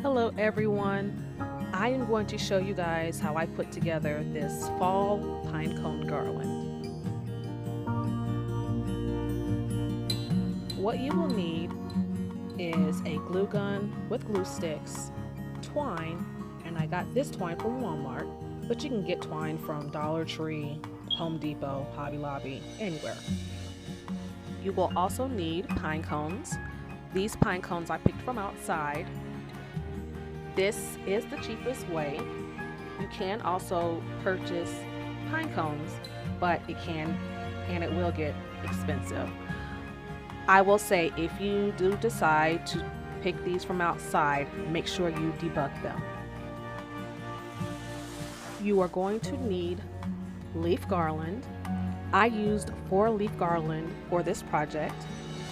Hello everyone, I am going to show you guys how I put together this fall pinecone garland. What you will need is a glue gun with glue sticks, twine, and I got this twine from Walmart, but you can get twine from Dollar Tree, Home Depot, Hobby Lobby, anywhere. You will also need pine cones. These pine cones I picked from outside. This is the cheapest way. You can also purchase pine cones, but it can and it will get expensive. I will say if you do decide to pick these from outside, make sure you debug them. You are going to need leaf garland. I used 4-leaf garland for this project.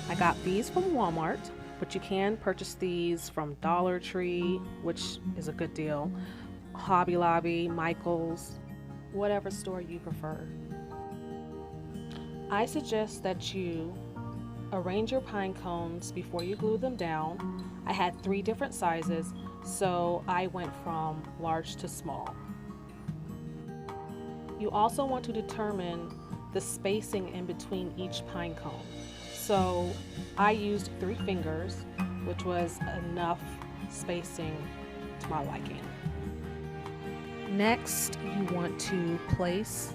I got these from Walmart, but you can purchase these from Dollar Tree, which is a good deal, Hobby Lobby, Michael's, whatever store you prefer. I suggest that you arrange your pine cones before you glue them down. I had 3 different sizes, so I went from large to small. You also want to determine the spacing in between each pine cone. So I used 3 fingers, which was enough spacing to my liking. Next, you want to place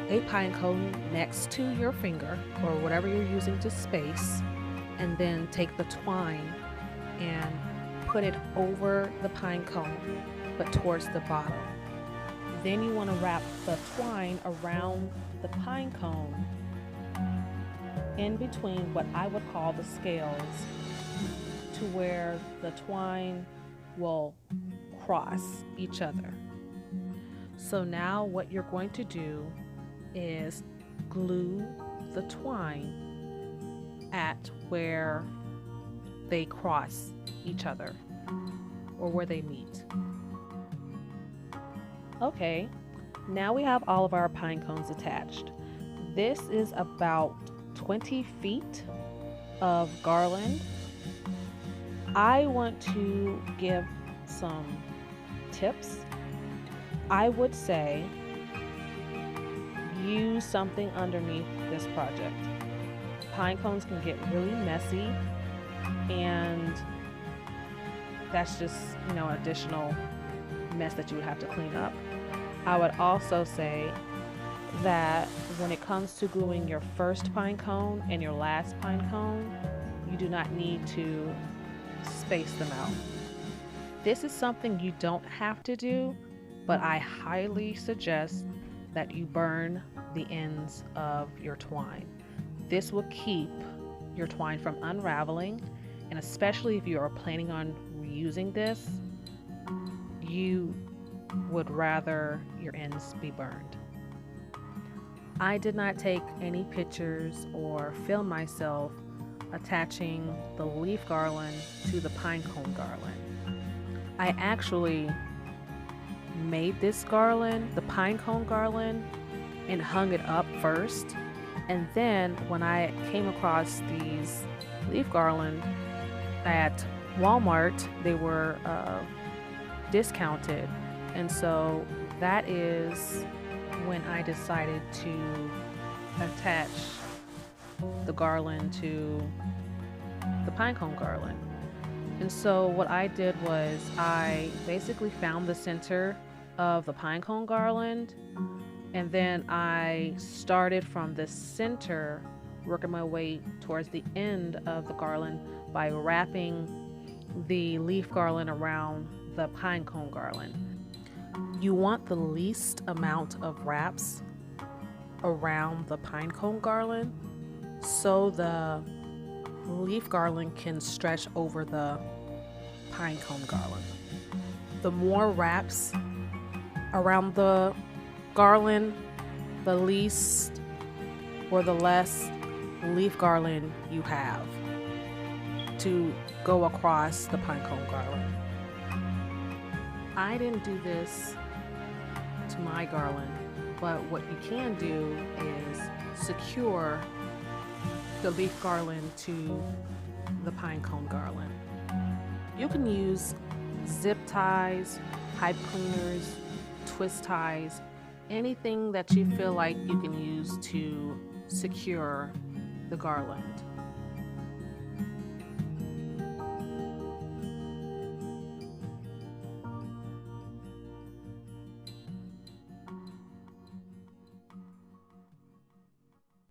a pine cone next to your finger or whatever you're using to space, and then take the twine and put it over the pine cone, but towards the bottom. Then you want to wrap the twine around the pine cone in between what I would call the scales to where the twine will cross each other. So now what you're going to do is glue the twine at where they cross each other or where they meet. Okay, now we have all of our pine cones attached. This is about 20 feet of garland. I want to give some tips. I would say use something underneath this project. Pine cones can get really messy, and that's just, an additional mess that you would have to clean up. I would also say that when it comes to gluing your first pine cone and your last pine cone, you do not need to space them out. This is something you don't have to do, but I highly suggest that you burn the ends of your twine. This will keep your twine from unraveling, and especially if you are planning on reusing this, you would rather your ends be burned. I did not take any pictures or film myself attaching the leaf garland to the pinecone garland. I actually made this garland, the pinecone garland, and hung it up first, and then when I came across these leaf garland at Walmart, they were discounted, and so that is when I decided to attach the garland to the pinecone garland. And so what I did was I basically found the center of the pinecone garland, and then I started from the center, working my way towards the end of the garland by wrapping the leaf garland around the pinecone garland. You want the least amount of wraps around the pinecone garland so the leaf garland can stretch over the pinecone garland. The more wraps around the garland, the least or the less leaf garland you have to go across the pinecone garland. I didn't do this to my garland, but what you can do is secure the leaf garland to the pinecone garland. You can use zip ties, pipe cleaners, twist ties, anything that you feel like you can use to secure the garland.